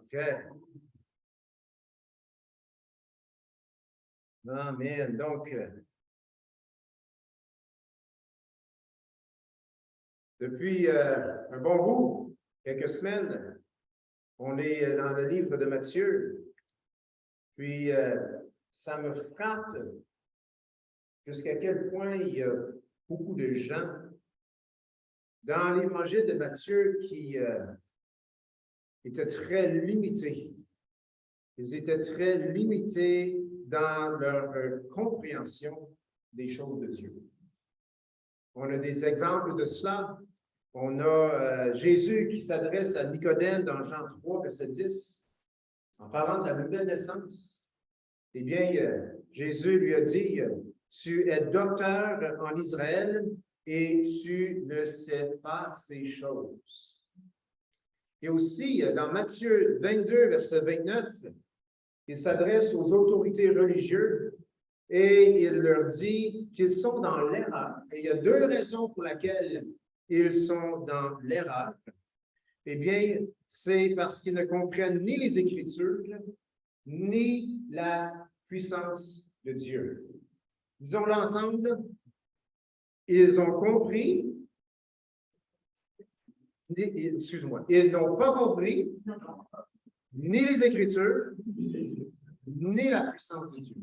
OK. Amen. Donc, depuis un bon bout, quelques semaines, on est dans le livre de Matthieu. Puis, ça me frappe jusqu'à quel point il y a beaucoup de gens dans l'évangile de Matthieu qui étaient très limités. Ils étaient très limités dans leur compréhension des choses de Dieu. On a des exemples de cela. On a Jésus qui s'adresse à Nicodème dans Jean 3, verset 10, en parlant de la nouvelle naissance. Eh bien, Jésus lui a dit, tu es docteur en Israël et tu ne sais pas ces choses. Et aussi, dans Matthieu 22, verset 29, il s'adresse aux autorités religieuses et il leur dit qu'ils sont dans l'erreur. Et il y a deux raisons pour lesquelles ils sont dans l'erreur. Eh bien, c'est parce qu'ils ne comprennent ni les Écritures, ni la puissance de Dieu. Disons-le ensemble, ils ont compris, excuse-moi, ils n'ont pas compris ni les Écritures, ni la puissance de Dieu.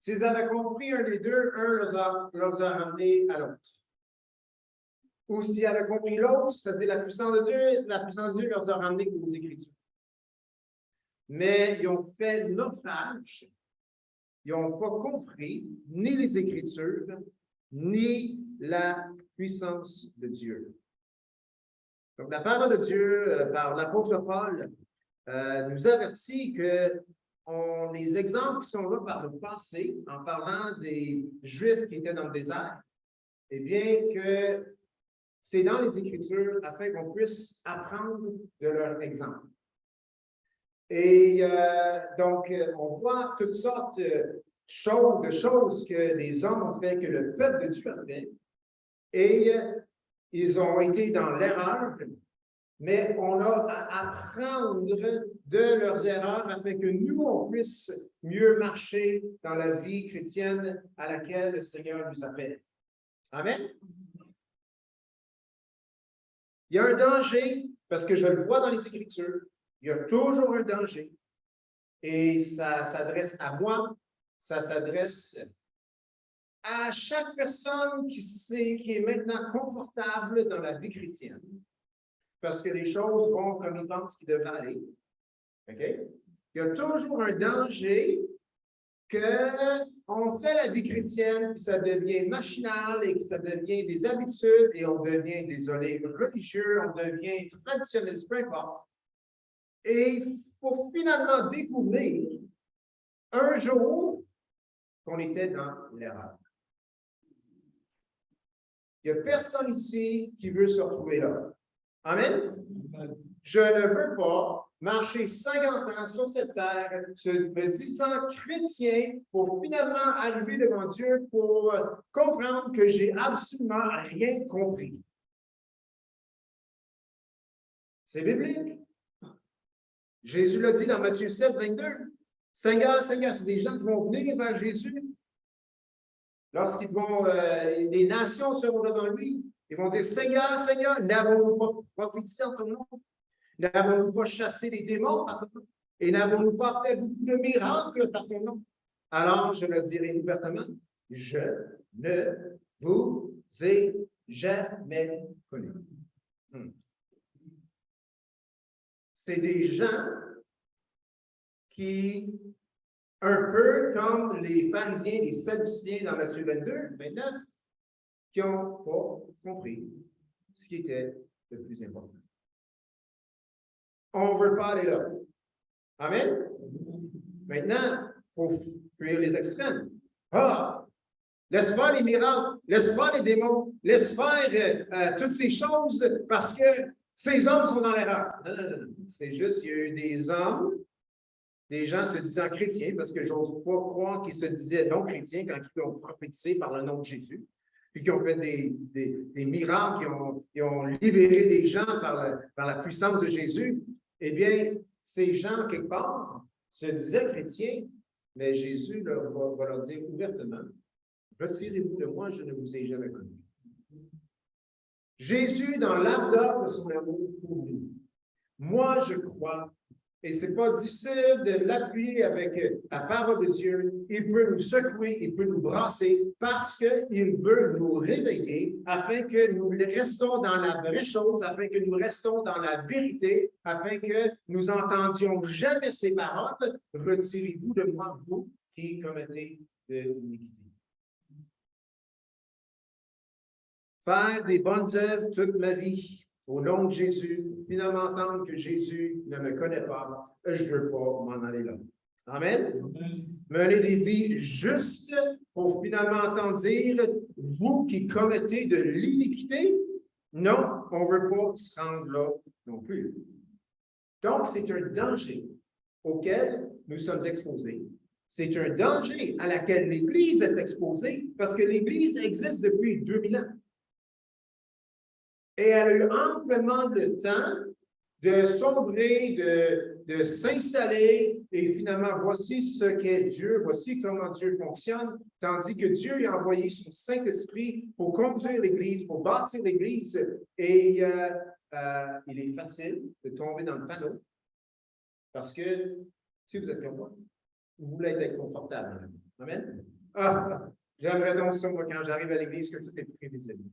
S'ils avaient compris un des deux, un leur a ramené à l'autre. Ou s'ils avaient compris l'autre, c'est-à-dire la puissance de Dieu leur a ramené aux Écritures. Mais ils ont fait naufrage. Ils n'ont pas compris ni les Écritures, ni la puissance de Dieu. Donc, la parole de Dieu, par l'apôtre Paul, nous avertit que les exemples qui sont là par le passé, en parlant des Juifs qui étaient dans le désert, eh bien que c'est dans les Écritures afin qu'on puisse apprendre de leur exemple. Et donc, on voit toutes sortes de choses que les hommes ont fait, que le peuple de Dieu a fait, et ils ont été dans l'erreur, mais on a à apprendre de leurs erreurs afin que nous, on puisse mieux marcher dans la vie chrétienne à laquelle le Seigneur nous appelle. Amen? Il y a un danger, parce que je le vois dans les Écritures, il y a toujours un danger. Et ça s'adresse à moi, ça s'adresse à chaque personne qui est maintenant confortable dans la vie chrétienne. Parce que les choses vont comme ils pensent qu'ils devraient aller. OK? Il y a toujours un danger qu'on fait la vie chrétienne, puis ça devient machinal et que ça devient des habitudes et on devient, désolé, religieux, on devient traditionnel, peu importe. Et il faut finalement découvrir un jour qu'on était dans l'erreur. Il n'y a personne ici qui veut se retrouver là. Amen? Je ne veux pas marcher 50 ans sur cette terre, me disant chrétien, pour finalement arriver devant Dieu pour comprendre que j'ai absolument rien compris. C'est biblique. Jésus l'a dit dans Matthieu 7, 22. Seigneur, Seigneur, c'est des gens qui vont venir vers Jésus. Lorsqu'ils vont, les nations seront devant lui. Ils vont dire, Seigneur, Seigneur, n'avons-nous pas prophétisé en ton nom? N'avons-nous pas chassé les démons par ton nom? Et n'avons-nous pas fait beaucoup de miracles par ton nom? Alors, je le dirai ouvertement, je ne vous ai jamais connu. C'est des gens qui, un peu comme les pharisiens, les sadduciens dans Matthieu 22, 29, qui n'ont pas compris ce qui était le plus important. On ne veut pas aller là. Amen? Maintenant, il faut fuir les extrêmes. Ah! Laisse faire les miracles, laisse faire les démons, laisse faire toutes ces choses parce que ces hommes sont dans l'erreur. Non. C'est juste, il y a eu des hommes, des gens se disant chrétiens, parce que j'ose pas croire qu'ils se disaient non chrétiens quand ils ont prophétisé par le nom de Jésus, puis qui ont fait des miracles, qui ont libéré des gens par la puissance de Jésus. eh bien, ces gens, quelque part, se disaient chrétiens, mais Jésus va leur dire ouvertement, « Retirez-vous de moi, je ne vous ai jamais connu. » Jésus, dans l'ardeur de son amour pour nous, moi, je crois, et ce n'est pas difficile de l'appuyer avec la parole de Dieu, il peut nous secouer, il peut nous brasser, parce qu'il veut nous réveiller afin que nous restons dans la vraie chose, afin que nous restons dans la vérité, afin que nous entendions jamais ces paroles. Retirez-vous de moi, vous qui commettez de l'iniquité. Faire des bonnes œuvres toute ma vie, au nom de Jésus, finalement entendre que Jésus ne me connaît pas, je ne veux pas m'en aller là. Amen. Amen. Mener des vies justes pour finalement entendre dire, vous qui commettez de l'iniquité, non, on ne veut pas se rendre là non plus. Donc, c'est un danger auquel nous sommes exposés. C'est un danger à laquelle l'Église est exposée parce que l'Église existe depuis 2000 ans. Et elle a eu amplement de temps de sombrer, de s'installer, et finalement, voici ce qu'est Dieu, voici comment Dieu fonctionne, tandis que Dieu lui a envoyé son Saint-Esprit pour conduire l'Église, pour bâtir l'Église, et il est facile de tomber dans le panneau, parce que si vous êtes comme moi, vous voulez être confortable. Amen? Ah, j'aimerais donc ça, moi, quand j'arrive à l'Église, que tout est prévisible.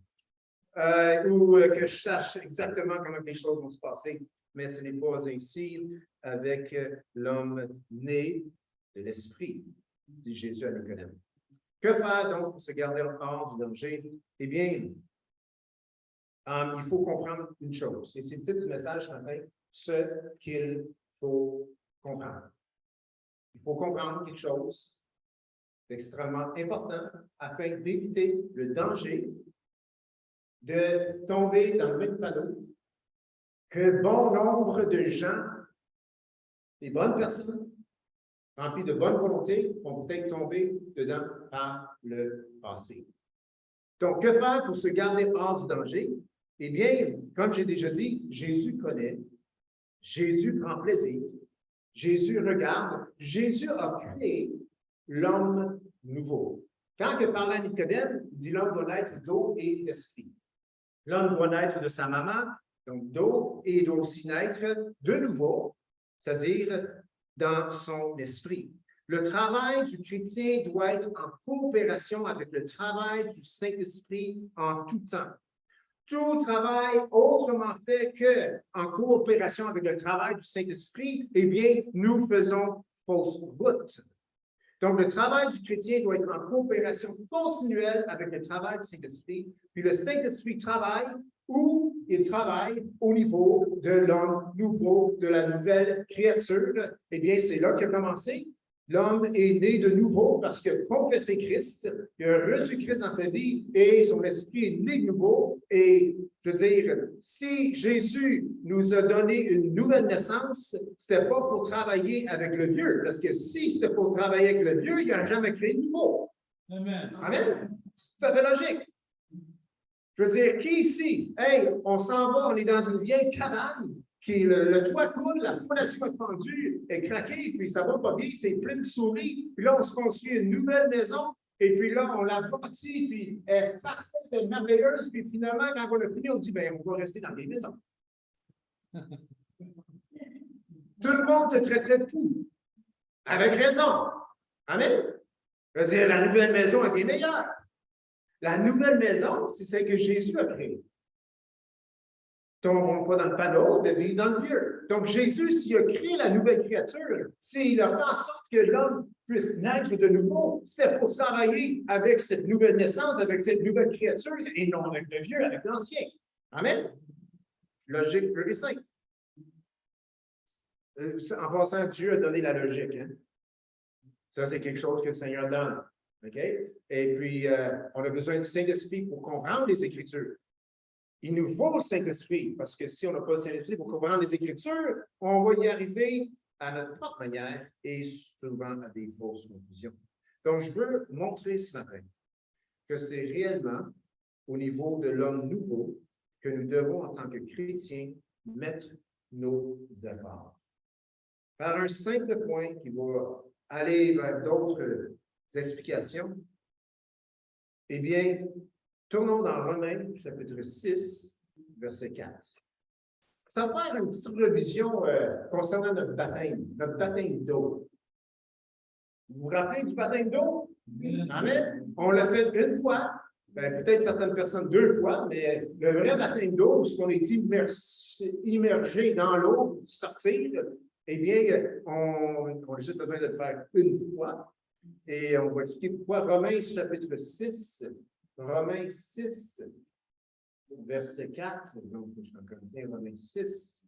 Ou que je sache exactement comment les choses vont se passer. Mais ce n'est pas ainsi avec l'homme né de l'Esprit, dit Jésus à Nicodème. Que faire donc pour se garder hors du danger? Eh bien, il faut comprendre une chose. Et c'est le titre du message ce matin, ce qu'il faut comprendre. Il faut comprendre quelque chose d'extrêmement important afin d'éviter le danger de tomber dans le même panneau que bon nombre de gens, des bonnes personnes, remplies de bonne volonté, vont peut-être tomber dedans par le passé. Donc, que faire pour se garder hors du danger? Eh bien, comme j'ai déjà dit, Jésus connaît, Jésus prend plaisir, Jésus regarde, Jésus a créé l'homme nouveau. Quand il parle à Nicodème, il dit l'homme doit naître d'eau et d'esprit. L'homme doit naître de sa maman, donc d'eau, et il doit aussi naître de nouveau, c'est-à-dire dans son esprit. Le travail du chrétien doit être en coopération avec le travail du Saint-Esprit en tout temps. Tout travail autrement fait qu'en coopération avec le travail du Saint-Esprit, eh bien, nous faisons fausse route. Donc, le travail du chrétien doit être en coopération continuelle avec le travail du Saint-Esprit. Puis le Saint-Esprit travaille où il travaille au niveau de l'homme nouveau, de la nouvelle créature. Eh bien, c'est là qu'il a commencé. L'homme est né de nouveau parce qu'il a confessé Christ, il a reçu Christ dans sa vie et son esprit est né de nouveau. Et je veux dire, si Jésus nous a donné une nouvelle naissance, ce n'était pas pour travailler avec le vieux, parce que si c'était pour travailler avec le vieux, il n'aurait jamais créé de nouveau. Amen. Amen. C'est tout à fait logique. Je veux dire, qui ici, hey, on s'en va, on est dans une vieille cabane, qui le toit coule, la fondation est fendue, est craquée, puis ça va pas bien, c'est plein de souris. Puis là, on se construit une nouvelle maison, et puis là, on la bâtit, puis elle est parfaite, elle est merveilleuse, puis finalement, quand on a fini, on dit, bien, on va rester dans les maisons. Tout le monde te traiterait de fou. Avec raison. Amen. Je veux dire, la nouvelle maison est bien meilleure. La nouvelle maison, c'est celle que Jésus a créée. Tombons pas dans le panneau de vivre dans le vieux. Donc, Jésus, s'il a créé la nouvelle créature, s'il a fait en sorte que l'homme puisse naître de nouveau, c'est pour travailler avec cette nouvelle naissance, avec cette nouvelle créature, et non avec le vieux, avec l'ancien. Amen? Logique pure et simple. En passant, Dieu a donné la logique. Hein? Ça, c'est quelque chose que le Seigneur donne. OK? Et puis, on a besoin du Saint-Esprit pour comprendre les Écritures. Il nous faut le Saint-Esprit, parce que si on n'a pas le Saint-Esprit pour comprendre les Écritures, on va y arriver à notre propre manière et souvent à des fausses conclusions. Donc, je veux montrer ce matin que c'est réellement au niveau de l'homme nouveau que nous devons, en tant que chrétiens, mettre nos efforts. Par un simple point qui va aller vers d'autres explications, eh bien, tournons dans Romains, chapitre 6, verset 4. Ça va faire une petite révision concernant notre baptême d'eau. Vous vous rappelez du baptême d'eau? Amen. On l'a fait une fois, peut-être certaines personnes 2 fois, mais le vrai baptême d'eau, où on est immergé dans l'eau, sortir, eh bien, on a juste besoin de le faire une fois. Et on va expliquer pourquoi. Romains chapitre 6, Romains 6, verset 4. Donc, je vais encore dire Romains 6.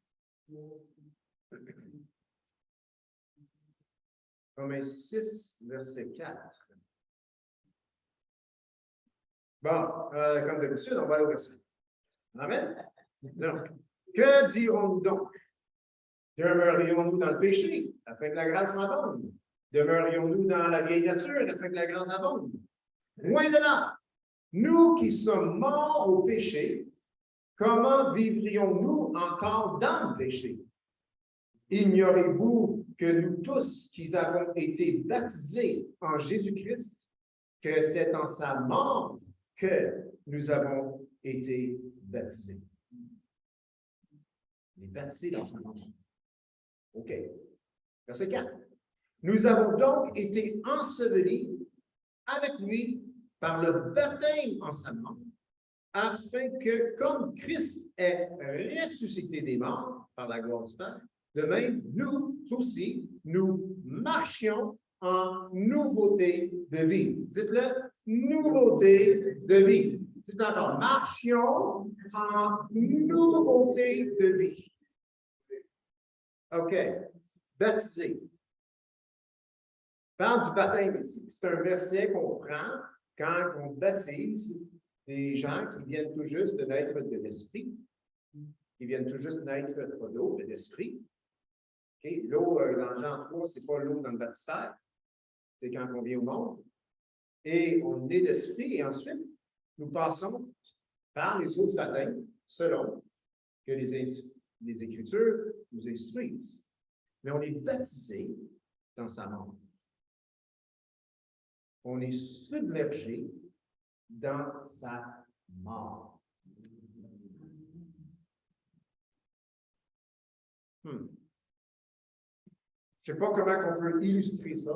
Romains 6, verset 4. Bon, comme d'habitude, on va aller au verset. Amen. Donc, que dirons-nous donc? Demeurions-nous dans le péché, afin que la grâce abonde? Demeurions-nous dans la vieille nature, afin que la grâce abonde? Loin de là. Nous qui sommes morts au péché, comment vivrions-nous encore dans le péché? Ignorez-vous que nous tous qui avons été baptisés en Jésus-Christ, que c'est en sa mort que nous avons été baptisés? On est baptisés dans sa mort. OK. Verset 4. Nous avons donc été ensevelis avec lui par le baptême en sa mort, afin que, comme Christ est ressuscité des morts par la gloire du Père, de même, nous aussi, nous marchions en nouveauté de vie. Dites-le, nouveauté de vie. Dites-le encore, marchions en nouveauté de vie. OK. Baptisé. Parle du baptême ici. C'est un verset qu'on prend quand on baptise des gens qui viennent tout juste de naître de l'esprit, qui viennent tout juste naître pas d'eau, mais d'esprit. Okay? L'eau dans Jean 3, ce n'est pas l'eau dans le baptistère, c'est quand on vient au monde. Et on est d'esprit, et ensuite, nous passons par les eaux du baptême, selon que les Écritures nous instruisent. Mais on est baptisé dans sa mort. On est submergé dans sa mort. Je ne sais pas comment on peut illustrer ça.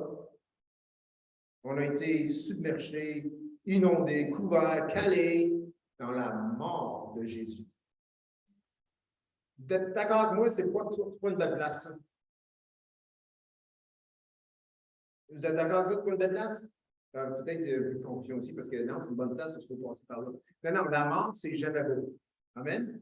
On a été submergé, inondé, couvert, calé dans la mort de Jésus. Vous êtes d'accord avec moi, c'est pas une belle place. Hein? Vous êtes d'accord avec ça, c'est pas une belle place? Peut-être plus confusion aussi, parce que non, c'est une bonne place, parce qu'il faut passer par là. Non, la mort, c'est jamais beau. Amen?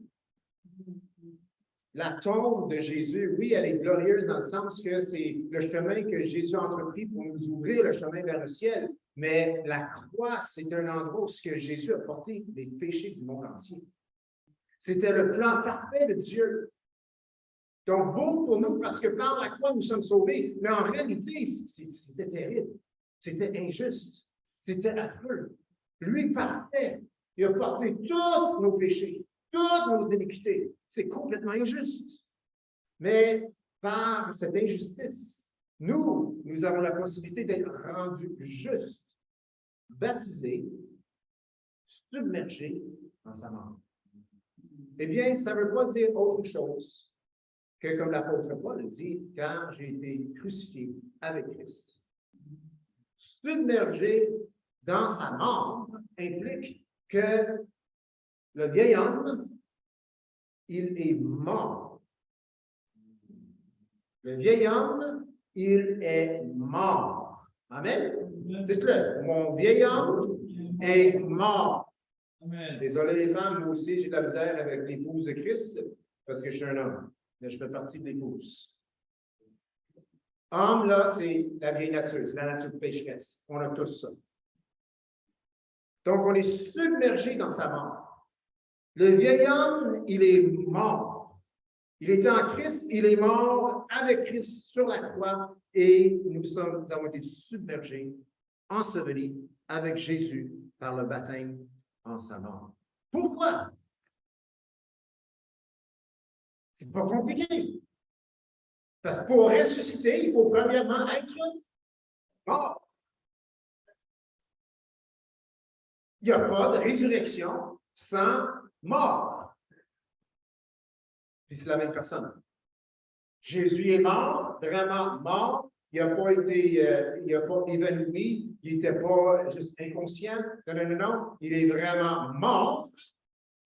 La tombe de Jésus, oui, elle est glorieuse dans le sens que c'est le chemin que Jésus a entrepris pour nous ouvrir le chemin vers le ciel. Mais la croix, c'est un endroit où Jésus a porté les péchés du monde entier. C'était le plan parfait de Dieu. Donc, beau pour nous parce que par la croix, nous sommes sauvés. Mais en réalité, c'était terrible. C'était injuste. C'était affreux. Lui, parfait, il a porté tous nos péchés, toutes nos iniquités. C'est complètement injuste. Mais par cette injustice, nous avons la possibilité d'être rendus justes, baptisés, submergés dans sa mort. Eh bien, ça ne veut pas dire autre chose que, comme l'apôtre Paul dit, car j'ai été crucifié avec Christ. Submergé dans sa mort implique que le vieil homme, il est mort. Le vieil homme, il est mort. Amen? Dites-le, mon vieil homme est mort. Amen. Désolé les femmes, moi aussi j'ai de la misère avec l'épouse de Christ parce que je suis un homme, mais je fais partie de l'épouse. Homme, là, c'est la vieille nature, c'est la nature pécheresse. On a tous ça. Donc, on est submergé dans sa mort. Le vieil homme, il est mort. Il était en Christ, il est mort avec Christ sur la croix et nous avons été submergés, ensevelis avec Jésus par le baptême en sa mort. Pourquoi? C'est pas compliqué. Parce que pour ressusciter, il faut premièrement être mort. Il n'y a pas de résurrection sans mort. Puis c'est la même personne. Jésus est mort, vraiment mort. Il n'a pas été, il n'a pas évanoui, il n'était pas juste inconscient. Non. Il est vraiment mort.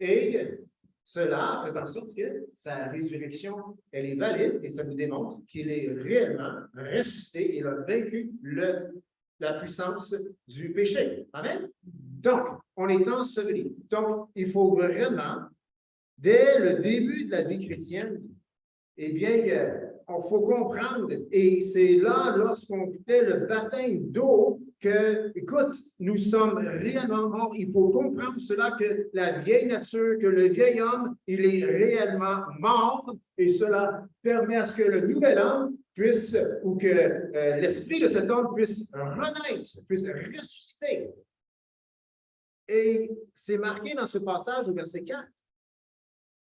Et cela fait en sorte que sa résurrection, elle est valide et ça nous démontre qu'il est réellement ressuscité et il a vaincu la puissance du péché. Amen? Donc, on est enseveli. Donc, il faut vraiment, dès le début de la vie chrétienne, eh bien, il faut comprendre, et c'est là, lorsqu'on fait le baptême d'eau, que, écoute, nous sommes réellement morts. Il faut comprendre cela, que la vieille nature, que le vieil homme, il est réellement mort, et cela permet à ce que le nouvel homme puisse, ou que l'esprit de cet homme puisse renaître, puisse ressusciter. Et c'est marqué dans ce passage au verset 4.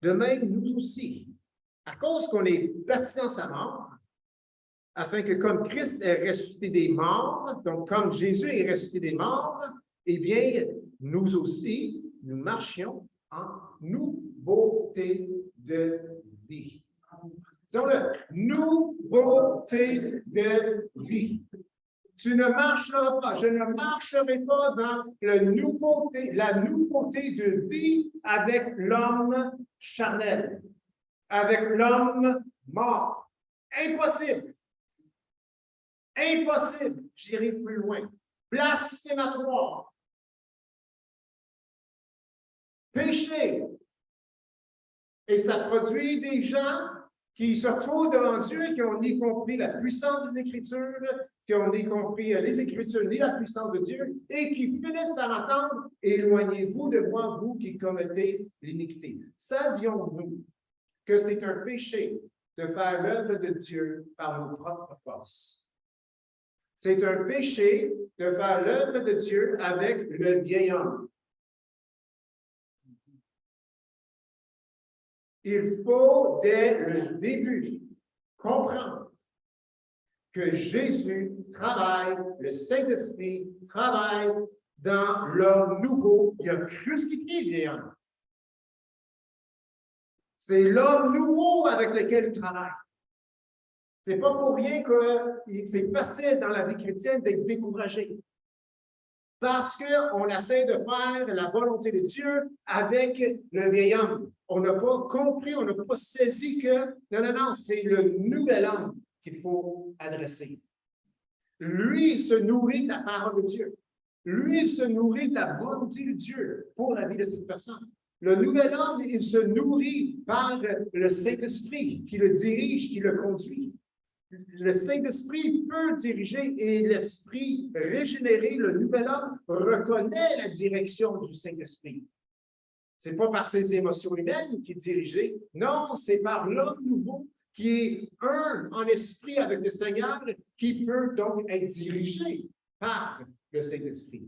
De même, nous aussi, à cause qu'on est baptisé en sa mort, afin que comme Christ est ressuscité des morts, donc comme Jésus est ressuscité des morts, eh bien, nous aussi, nous marchions en nouveauté de vie. Disons-le, nouveauté de vie. Tu ne marcheras pas, je ne marcherai pas dans la nouveauté de vie avec l'homme charnel, avec l'homme mort. Impossible. Impossible. J'irai plus loin. Blasphématoire. Péché. Et ça produit des gens qui se retrouvent devant Dieu et qui ont ni compris la puissance des Écritures, qui ont ni compris les Écritures ni la puissance de Dieu, et qui finissent par entendre « Éloignez-vous de moi, vous qui commettez l'iniquité. » Savions-nous que c'est un péché de faire l'œuvre de Dieu par nos propres forces? C'est un péché de faire l'œuvre de Dieu avec le vieil homme. Il faut, dès le début, comprendre que Jésus travaille, le Saint-Esprit travaille dans l'homme nouveau. Il a crucifié le vieil homme. C'est l'homme nouveau avec lequel il travaille. Ce n'est pas pour rien que c'est facile dans la vie chrétienne d'être découragé. Parce qu'on essaie de faire la volonté de Dieu avec le vieil homme. On n'a pas compris, on n'a pas saisi que, non, c'est le nouvel homme qu'il faut adresser. Lui, il se nourrit de la parole de Dieu. Lui, il se nourrit de la volonté de Dieu pour la vie de cette personne. Le nouvel homme, il se nourrit par le Saint-Esprit qui le dirige, qui le conduit. Le Saint-Esprit peut diriger et l'Esprit régénéré, le nouvel homme, reconnaît la direction du Saint-Esprit. Ce n'est pas par ses émotions humaines qu'il est dirigé, non, c'est par l'homme nouveau qui est un en esprit avec le Seigneur, qui peut donc être dirigé par le Saint-Esprit.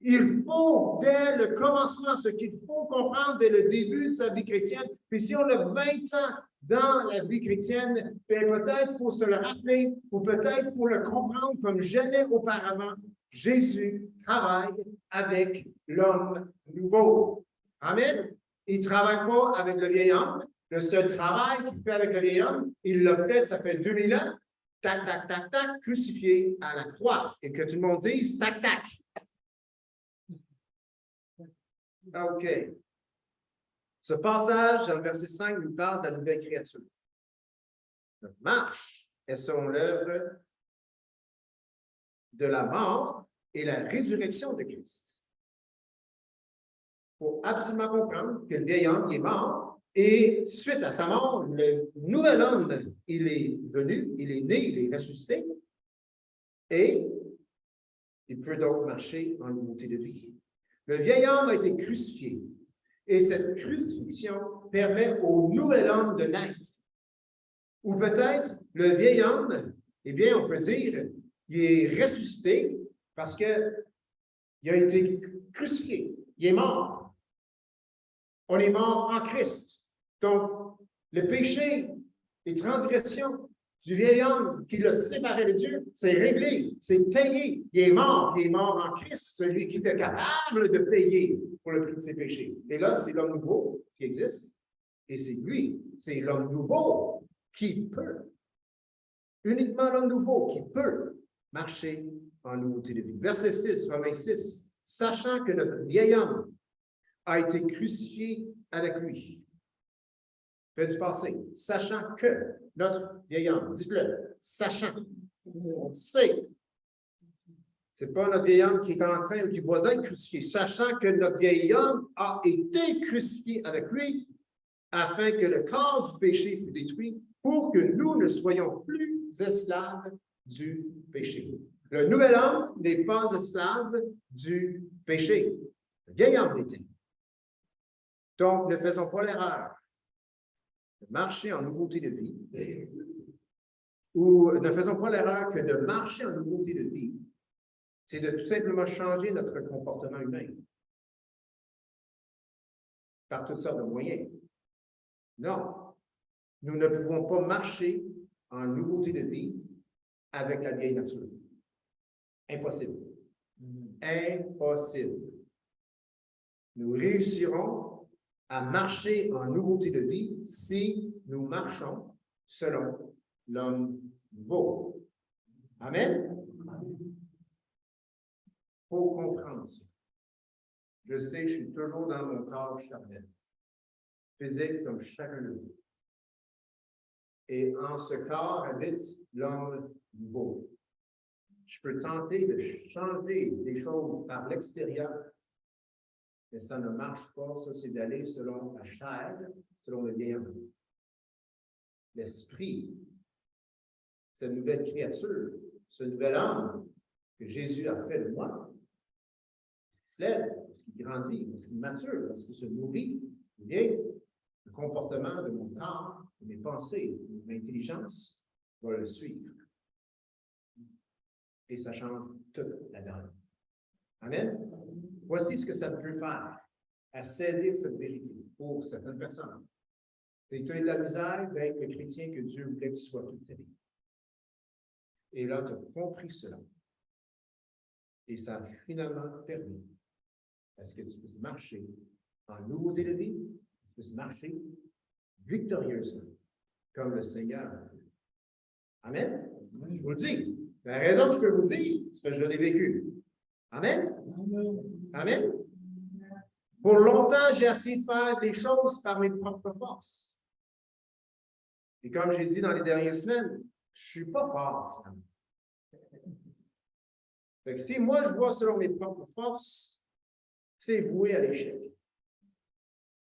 Il faut, dès le commencement, ce qu'il faut comprendre dès le début de sa vie chrétienne, puis si on a 20 ans dans la vie chrétienne, peut-être pour se le rappeler, ou peut-être pour le comprendre comme jamais auparavant, Jésus travaille avec l'homme nouveau. Amen. Il ne travaille pas avec le vieil homme. Le seul travail qu'il fait avec le vieil homme, il l'a fait, ça fait 2000 ans, tac, tac, tac, tac, crucifié à la croix. Et que tout le monde dise tac, tac. OK. Ce passage, dans le verset 5, nous parle de la nouvelle créature. Notre marche est selon l'œuvre de la mort et la résurrection de Christ. Il faut absolument comprendre que le vieil homme est mort et suite à sa mort, le nouvel homme, il est venu, il est né, il est ressuscité et il peut donc marcher en nouveauté de vie. Le vieil homme a été crucifié et cette crucifixion permet au nouvel homme de naître. Ou peut-être le vieil homme, eh bien, on peut dire, il est ressuscité parce qu'il a été crucifié, il est mort. On est mort en Christ. Donc, Le péché, les transgressions du vieil homme qui l'a séparé de Dieu, c'est réglé, c'est payé. Il est mort en Christ, celui qui était capable de payer pour le prix de ses péchés. Et là, c'est l'homme nouveau qui existe. Et c'est lui, c'est l'homme nouveau qui peut, uniquement l'homme nouveau qui peut marcher en nouveauté de vie. Verset 6, Romains 6. Sachant que notre vieil homme a été crucifié avec lui. Fait du passé. Sachant que notre vieil homme, dites-le, sachant, on sait. Ce n'est pas notre vieil homme qui est en train ou qui va être crucifié. Sachant que notre vieil homme a été crucifié avec lui, afin que le corps du péché fût détruit, pour que nous ne soyons plus esclaves du péché. Le nouvel homme n'est pas esclave du péché. Le vieil homme l'était. Donc, ne faisons pas l'erreur de marcher en nouveauté de vie, ou ne faisons pas l'erreur que de marcher en nouveauté de vie, c'est de tout simplement changer notre comportement humain par toutes sortes de moyens. Non, nous ne pouvons pas marcher en nouveauté de vie avec la vieille nature. Impossible. Impossible. Nous réussirons à marcher en nouveauté de vie si nous marchons selon l'homme nouveau. Amen? Il faut comprendre ça. Je sais, je suis toujours dans mon corps charnel, physique comme chacun de nous. Et en ce corps habite l'homme nouveau. Je peux tenter de changer des choses par l'extérieur, mais ça ne marche pas. Ça, c'est d'aller selon la chair, selon le vieil homme. L'esprit, cette nouvelle créature, ce nouvel homme que Jésus a fait de moi, parce qu'il se lève, parce qu'il grandit, parce qu'il mature, parce qu'il se nourrit, bien, le comportement de mon corps, de mes pensées, de mon intelligence va le suivre. Et ça change toute la donne. Amen? Voici ce que ça peut faire à saisir cette vérité pour certaines personnes. Et tu as de la misère d'être le chrétien que Dieu voulait que tu sois toute ta vie. Et là, tu as compris cela. Et ça a finalement permis à ce que tu puisses marcher en nouveauté de vie, tu puisses marcher victorieusement, comme le Seigneur a fait. Amen? Je vous le dis. La raison que je peux vous dire, c'est que je l'ai vécu. Amen? Amen? Pour longtemps, j'ai essayé de faire des choses par mes propres forces. Et comme j'ai dit dans les dernières semaines, je ne suis pas fort. Fait que si moi, je vois selon mes propres forces, c'est voué à l'échec.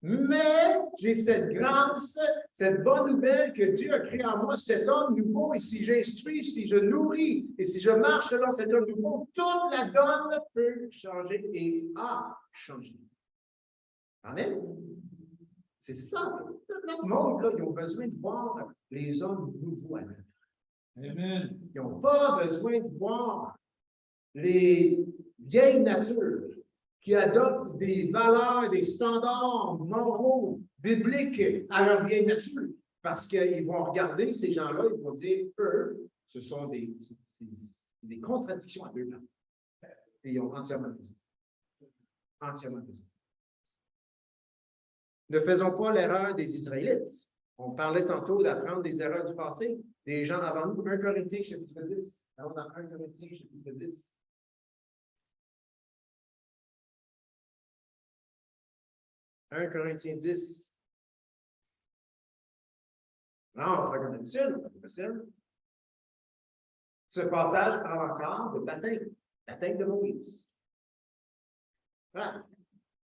Mais j'ai cette grâce, cette bonne nouvelle que Dieu a créée en moi, cet homme nouveau, et si j'instruis, si je nourris, et si je marche selon cet homme nouveau, toute la donne peut changer et a changé. Amen? C'est ça. Tout notre monde, là, ils ont besoin de voir les hommes nouveaux à l'œuvre. Amen. Ils n'ont pas besoin de voir les vieilles natures qui adoptent des valeurs, des standards moraux, bibliques à leur vieille nature. Parce qu'ils vont regarder ces gens-là, ils vont dire, eux, ce sont des contradictions à eux-mêmes. Et ils ont entièrement raison. Entièrement raison. Ne faisons pas l'erreur des Israélites. On parlait tantôt d'apprendre des erreurs du passé. Des gens avant nous, 1 Corinthiens, chapitre 10. Allons dans 1 Corinthiens, chapitre 10. 1 Corinthiens 10. Non, on va faire comme d'habitude, c'est facile. Ce passage parle encore de baptême de Moïse. Voilà.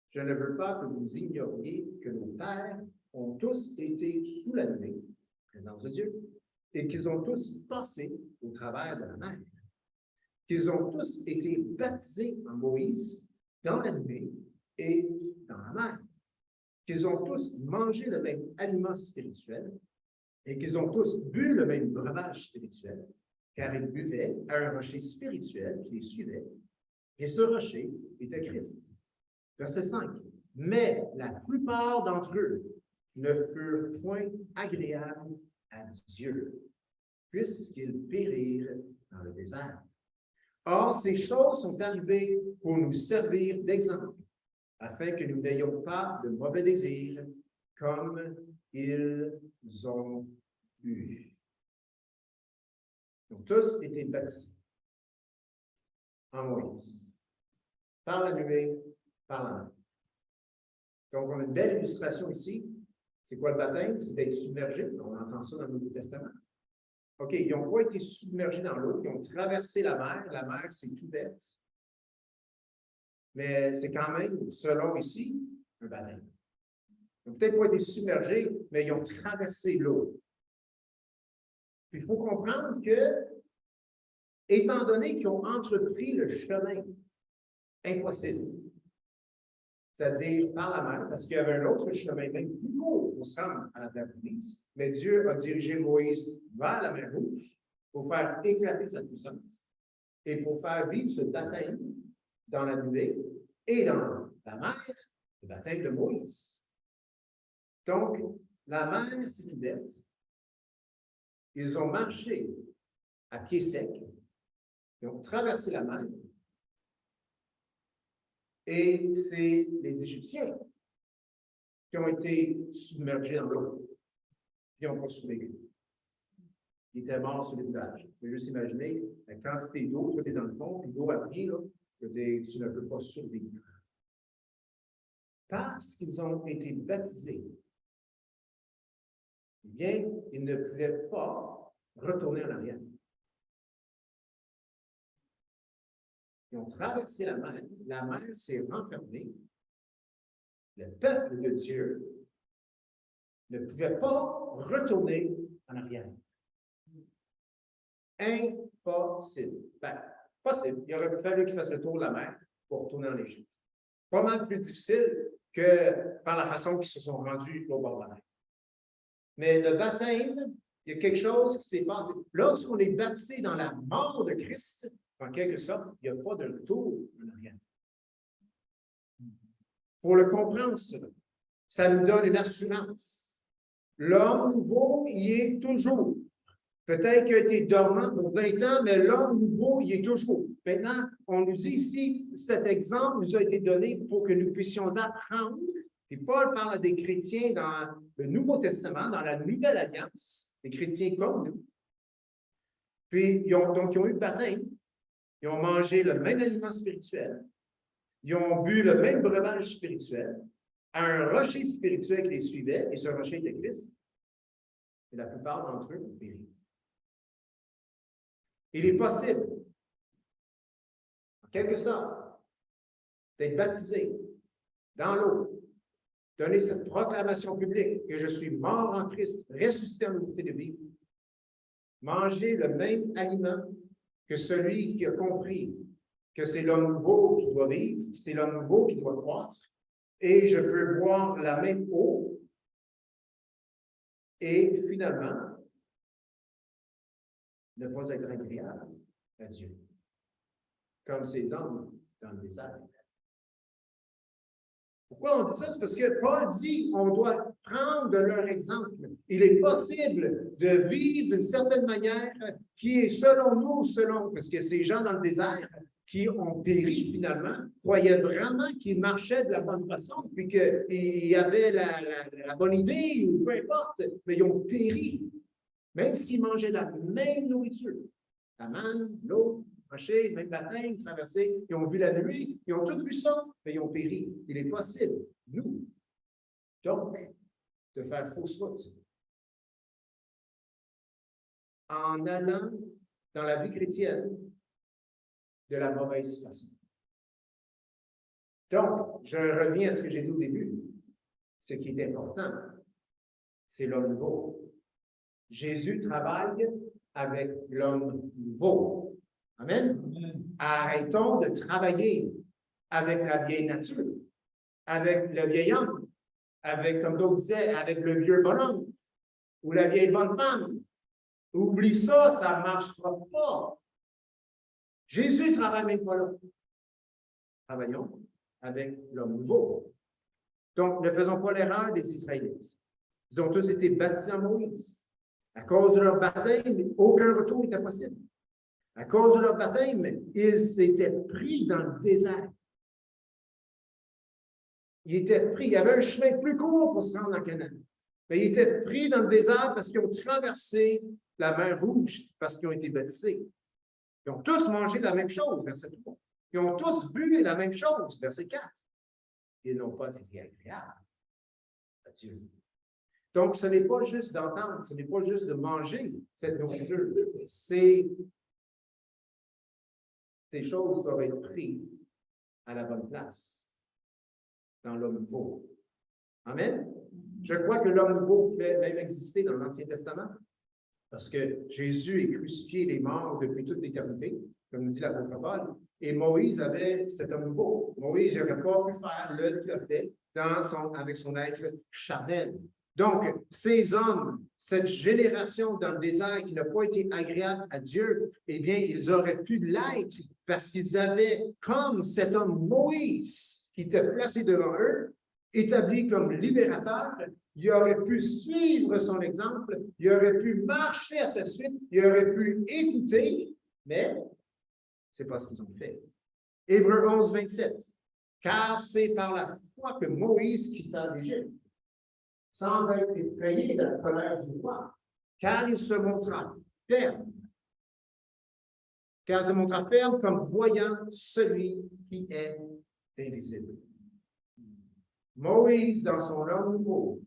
Je ne veux pas que vous ignoriez que nos pères ont tous été sous la nuée, présence de Dieu, et qu'ils ont tous passé au travers de la mer, qu'ils ont tous été baptisés en Moïse dans la nuée et dans la mer, qu'ils ont tous mangé le même aliment spirituel et qu'ils ont tous bu le même breuvage spirituel, car ils buvaient à un rocher spirituel qui les suivait, et ce rocher était Christ. Verset 5. Mais la plupart d'entre eux ne furent point agréables à Dieu, puisqu'ils périrent dans le désert. Or, ces choses sont arrivées pour nous servir d'exemple, afin que nous n'ayons pas de mauvais désirs, comme ils ont eu. Donc, tous étaient baptisés en Moïse, par la nuée, par la main. Donc, on a une belle illustration ici. C'est quoi le baptême? C'est d'être submergé. On entend ça dans le Nouveau Testament. OK, ils n'ont pas été submergés dans l'eau, ils ont traversé la mer. La mer s'est ouverte. Mais c'est quand même, selon ici, un baptême. Ils n'ont peut-être pas été submergés, mais ils ont traversé l'eau. Il faut comprendre que, étant donné qu'ils ont entrepris le chemin impossible, c'est-à-dire par la mer, parce qu'il y avait un autre chemin même plus court pour se rendre à la terre promise, mais Dieu a dirigé Moïse vers la mer Rouge pour faire éclater sa puissance et pour faire vivre ce baptême dans la nuée et dans la mer, le baptême de Moïse. Donc, la mer s'est ouverte. Ils ont marché à pied sec. Ils ont traversé la mer. Et c'est les Égyptiens qui ont été submergés dans l'eau. Ils n'ont pas survécu. Ils étaient morts sur le village. Vous pouvez juste imaginer la quantité d'eau, tu es dans le fond, puis l'eau a pris, là, je veux dire, tu ne peux pas survivre. Parce qu'ils ont été baptisés, eh bien, ils ne pouvaient pas retourner en arrière. Ils ont traversé la mer s'est renfermée, le peuple de Dieu ne pouvait pas retourner en arrière. Impossible. Ben, possible. Il aurait fallu qu'ils fassent le tour de la mer pour retourner en Égypte. Pas mal plus difficile que par la façon qu'ils se sont rendus au bord de la mer. Mais le baptême, il y a quelque chose qui s'est passé. Lorsqu'on est baptisé dans la mort de Christ, en quelque sorte, il n'y a pas de retour en arrière. Pour le comprendre, ça nous donne une assurance. L'homme nouveau, il est toujours. Peut-être qu'il a été dormant pour 20 ans, mais l'homme nouveau, il est toujours. Maintenant, on nous dit ici, cet exemple nous a été donné pour que nous puissions apprendre. Puis Paul parle à des chrétiens dans le Nouveau Testament, dans la Nouvelle Alliance, des chrétiens comme nous. Puis, ils ont eu le baptême. Ils ont mangé le même aliment spirituel. Ils ont bu le même breuvage spirituel à un rocher spirituel qui les suivait, et ce rocher était Christ. Et la plupart d'entre eux ont péri. Il est possible, en quelque sorte, d'être baptisé dans l'eau, donner cette proclamation publique que je suis mort en Christ, ressuscité en nouveauté de vie, manger le même aliment que celui qui a compris que c'est l'homme nouveau qui doit vivre, c'est l'homme nouveau qui doit croître, et je peux boire la même eau, et finalement, ne pas être agréable à Dieu, comme ces hommes dans le désert. Pourquoi on dit ça? C'est parce que Paul dit qu'on doit prendre de leur exemple. Il est possible de vivre d'une certaine manière qui est selon nous, parce que ces gens dans le désert qui ont péri finalement, croyaient vraiment qu'ils marchaient de la bonne façon, puis qu'ils avaient la bonne idée, ou peu importe, mais ils ont péri. Même s'ils mangeaient la même nourriture, la manne, l'eau, rocher, même baptême, traversé, ils ont vu la nuit, ils ont tout vu ça, mais ils ont péri. Il est possible, nous, donc, de faire fausse route. En allant dans la vie chrétienne de la mauvaise façon. Donc, je reviens à ce que j'ai dit au début. Ce qui est important, c'est l'homme nouveau. Jésus travaille avec l'homme nouveau. Amen. Arrêtons de travailler avec la vieille nature, avec le vieil homme, avec, comme d'autres disaient, avec le vieux bonhomme ou la vieille bonne femme. Oublie ça, ça ne marchera pas. Jésus ne travaille même pas là. Travaillons avec l'homme nouveau. Donc, ne faisons pas l'erreur des Israélites. Ils ont tous été baptisés en Moïse. À cause de leur baptême, aucun retour n'était possible. À cause de leur baptême, ils s'étaient pris dans le désert. Ils étaient pris. Il y avait un chemin plus court pour se rendre en Canaan. Mais ils étaient pris dans le désert parce qu'ils ont traversé la mer Rouge, parce qu'ils ont été baptisés. Ils ont tous mangé la même chose, verset 3. Ils ont tous bu la même chose, verset 4. Ils n'ont pas été agréables à Dieu. Donc, ce n'est pas juste d'entendre, ce n'est pas juste de manger cette nourriture. Ces choses doivent être prises à la bonne place dans l'homme nouveau. Amen? Je crois que l'homme nouveau pouvait même exister dans l'Ancien Testament parce que Jésus est crucifié, il est mort depuis toute l'éternité, comme nous dit l'apôtre Paul. Et Moïse avait cet homme nouveau. Moïse n'aurait pas pu faire l'œuvre qu'il a fait avec son être charnel. Donc, ces hommes, cette génération dans le désert qui n'a pas été agréable à Dieu, eh bien, ils auraient pu l'être parce qu'ils avaient, comme cet homme Moïse qui était placé devant eux, établi comme libérateur, il aurait pu suivre son exemple, il aurait pu marcher à cette suite, il aurait pu écouter, mais ce n'est pas ce qu'ils ont fait. Hébreux 11, 27. Car c'est par la foi que Moïse quitta l'Égypte, sans être effrayé de la colère du roi, car il se montra ferme. Car il se montra ferme comme voyant celui qui est invisible. Moïse, dans son homme nouveau,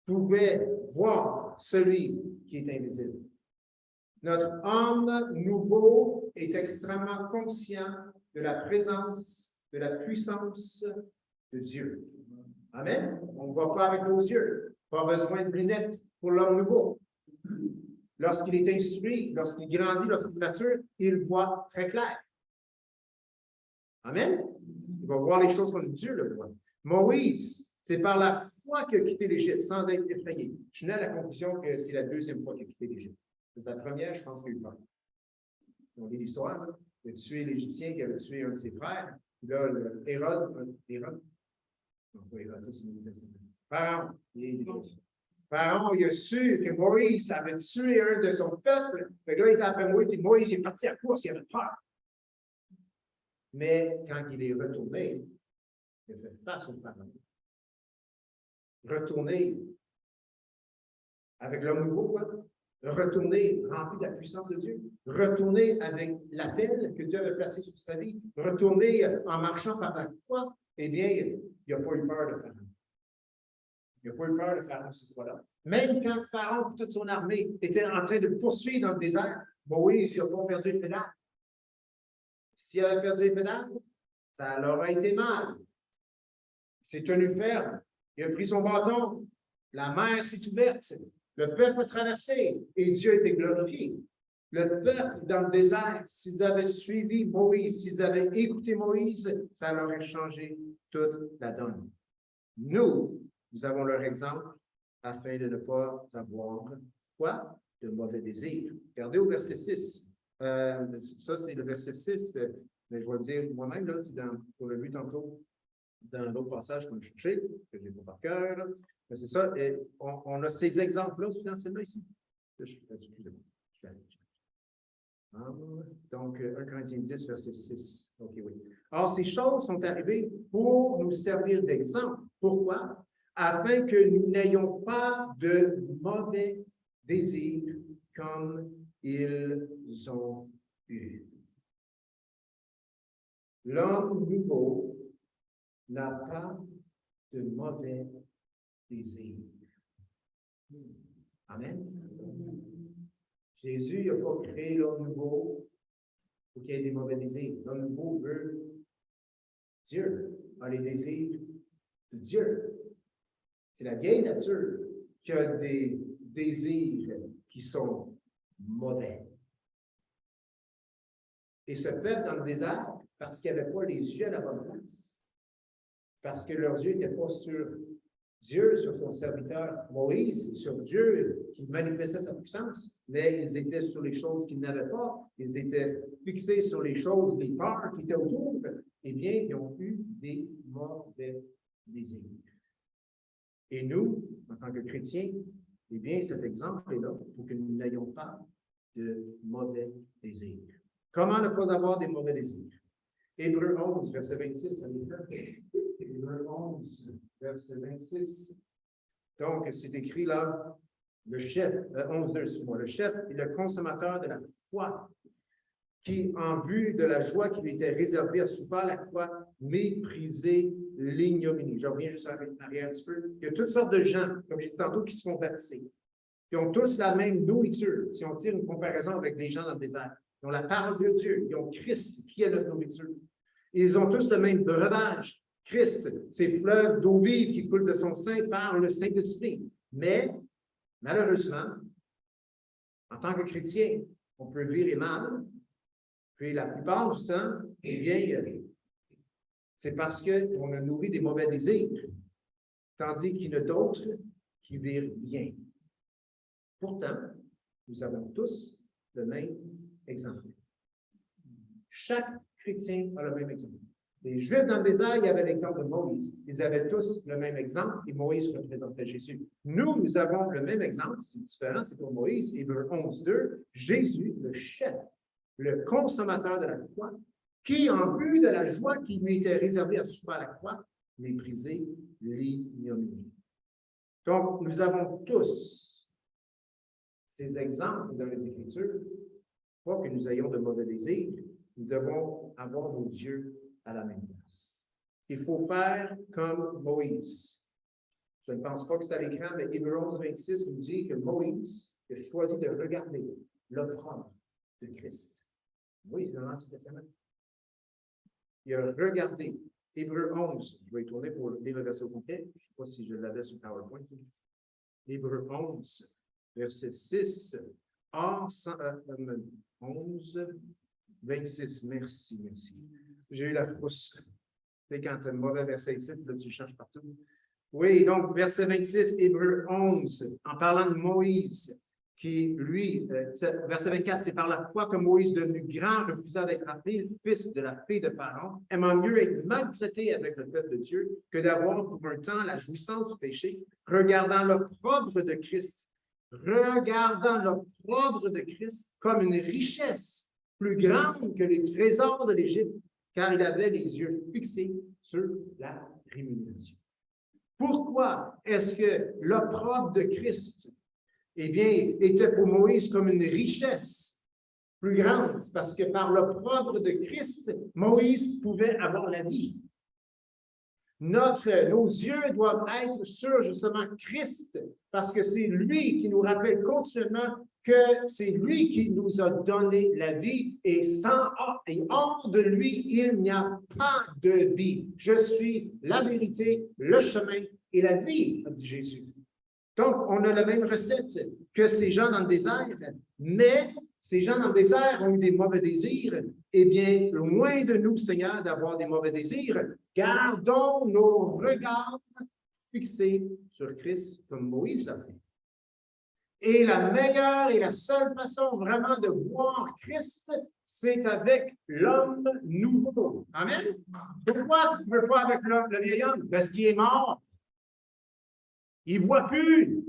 pouvait voir celui qui est invisible. Notre homme nouveau est extrêmement conscient de la présence, de la puissance de Dieu. Amen. On ne voit pas avec nos yeux. Pas besoin de lunettes pour l'homme nouveau. Lorsqu'il est instruit, lorsqu'il grandit, lorsqu'il mature, il voit très clair. Amen. Il va voir les choses comme Dieu le voit. Moïse, c'est par la foi qu'il a quitté l'Égypte sans être effrayé. Je suis né à la conclusion que c'est la deuxième fois qu'il a quitté l'Égypte. C'est la première, je pense qu'il a eu peur. On lit l'histoire, il a tué l'Égyptien qui avait tué un de ses frères. Là, Hérode, non, pas Hérode, ça c'est une Pharaon, il a su que Moïse avait tué un de son peuple. Mais là, il était après Moïse, et Moïse est parti à course, il avait peur. Mais quand il est retourné, il a fait face au Pharaon. Retourner avec l'homme nouveau, quoi. Retourner rempli de la puissance de Dieu. Retourner avec l'appel que Dieu avait placé sur sa vie. Retourner en marchant par la foi. Eh bien, il n'a pas eu peur de Pharaon. Il n'a pas eu peur de Pharaon cette fois-là. Même quand Pharaon et toute son armée étaient en train de poursuivre dans le désert, Moïse, il n'a pas perdu le pédale. S'il avait perdu le pédale, ça leur aurait été mal. Il s'est tenu ferme. Il a pris son bâton. La mer s'est ouverte. Le peuple a traversé et Dieu a été glorifié. Le peuple dans le désert, s'ils avaient suivi Moïse, s'ils avaient écouté Moïse, ça leur aurait changé toute la donne. Nous avons leur exemple afin de ne pas avoir quoi? De mauvais désirs. Regardez au verset 6. Ça, c'est le verset 6, mais je vais le dire moi-même, là, c'est on l'a vu tantôt dans l'autre passage qu'on a cherché, que je n'ai pas par cœur. Mais c'est ça, et on a ces exemples-là, dans celle-là ici. Excusez-moi. Donc, 1 Corinthiens 10, verset 6. OK, oui. Or, ces choses sont arrivées pour nous servir d'exemple. Pourquoi? Afin que nous n'ayons pas de mauvais désirs comme ils ont eu. L'homme nouveau n'a pas de mauvais désirs. Amen. Jésus n'a pas créé l'homme nouveau pour qu'il y ait des mauvais désirs. L'homme nouveau veut Dieu, a les désirs de Dieu. C'est la vieille nature qui a des désirs qui sont mauvais. Et ce peuple dans le désert, parce qu'il n'y avait pas les yeux à la bonne place, parce que leurs yeux n'étaient pas sur Dieu, sur son serviteur Moïse, sur Dieu qui manifestait sa puissance, mais ils étaient sur les choses qu'ils n'avaient pas, ils étaient fixés sur les choses, les peurs qui étaient autour, eh bien, ils ont eu des mauvais désirs. Et nous, en tant que chrétiens, eh bien, cet exemple est là pour que nous n'ayons pas de mauvais désirs. Comment ne pas avoir des mauvais désirs? Hébreux 11, verset 26, ça nous fait. Hébreux 11, verset 26. Donc, c'est écrit là, le chef, 11.2, excuse-moi, le chef est le consommateur de la foi, qui, en vue de la joie qui lui était réservée, a souffert la croix, méprisé l'ignominie. Je reviens juste arrière un petit peu. Il y a toutes sortes de gens, comme j'ai dit tantôt, qui se font baptiser. Ils ont tous la même nourriture. Si on tire une comparaison avec les gens dans le désert, ils ont la parole de Dieu, ils ont Christ, qui est notre nourriture. Ils ont tous le même breuvage. Christ, ces fleuves d'eau vive qui coulent de son sein par le Saint-Esprit. Mais, malheureusement, en tant que chrétien, on peut virer mal. Puis la plupart du temps, eh bien, c'est parce qu'on a nourri des mauvais désirs, tandis qu'il y en a d'autres qui virent bien. Pourtant, nous avons tous le même exemple. Chaque chrétien a le même exemple. Les Juifs dans le désert, il y avait l'exemple de Moïse. Ils avaient tous le même exemple et Moïse représentait Jésus. Nous avons le même exemple, c'est différent, c'est pour Moïse, Hébreux 11.2, Jésus, le chef, le consommateur de la foi, qui, en vue de la joie qui lui était réservée à souffrir à la croix, méprisé l'ignominie. Donc, nous avons tous ces exemples dans les Écritures, pas que nous ayons de mauvais désirs, nous devons avoir nos yeux à la même place. Il faut faire comme Moïse. Je ne pense pas que c'est à l'écran, mais Hébreux 11.26 nous dit que Moïse a choisi de regarder l'opprobre de Christ. Moïse, dans l'Ancien Testament. Il a regardé Hébreux 11. Je vais y tourner pour lire le verset au complet. Je ne sais pas si je l'avais sur PowerPoint. Hébreux 11, verset 6. Or, 11, 26. Merci. J'ai eu la frousse. C'est quand tu as un mauvais verset ici, là, tu le cherches partout. Oui, donc, verset 26, Hébreux 11, en parlant de Moïse, qui, lui, verset 24, c'est par la foi que Moïse, devenu grand, refusa d'être appelé le fils de la fille de Pharaon, aimant mieux être maltraité avec le peuple de Dieu que d'avoir pour un temps la jouissance du péché, regardant l'opprobre de Christ comme une richesse plus grande que les trésors de l'Égypte, car il avait les yeux fixés sur la rémunération. Pourquoi est-ce que l'opprobre de Christ, eh bien, était pour Moïse comme une richesse plus grande? Parce que par l'opprobre de Christ, Moïse pouvait avoir la vie. Nos yeux doivent être sur justement Christ, parce que c'est lui qui nous rappelle continuellement que c'est lui qui nous a donné la vie et hors de lui, il n'y a pas de vie. Je suis la vérité, le chemin et la vie, a dit Jésus. Donc, on a la même recette que ces gens dans le désert, mais ces gens dans le désert ont eu des mauvais désirs. Eh bien, loin de nous, Seigneur, d'avoir des mauvais désirs, gardons nos regards fixés sur Christ comme Moïse l'a fait. Et la meilleure et la seule façon vraiment de voir Christ, c'est avec l'homme nouveau. Amen? Pourquoi tu ne veux pas avec le vieil homme? Parce qu'il est mort. Il ne voit plus.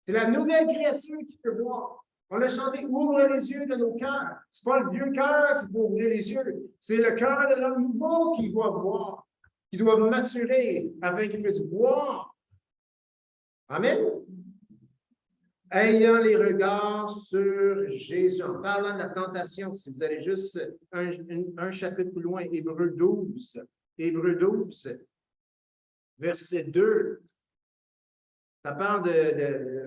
C'est la nouvelle créature qui peut voir. On a chanté « Ouvre les yeux de nos cœurs ». Ce n'est pas le vieux cœur qui peut ouvrir les yeux. C'est le cœur de l'homme nouveau qui doit voir, qui doit maturer afin qu'il puisse voir. Amen. Ayant les regards sur Jésus. En parlant de la tentation, si vous allez juste un chapitre plus loin, Hébreux 12. Hébreux 12, verset 2. Ça parle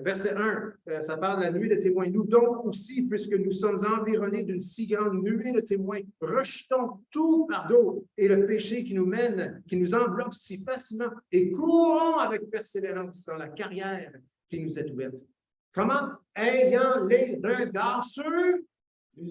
verset 1, ça parle de la nuée de témoins. Nous donc aussi, puisque nous sommes environnés d'une si grande nuée de témoins, rejetons tout fardeau et le péché qui nous mène, qui nous enveloppe si facilement et courons avec persévérance dans la carrière qui nous est ouverte. Comment? Ayant les regards sur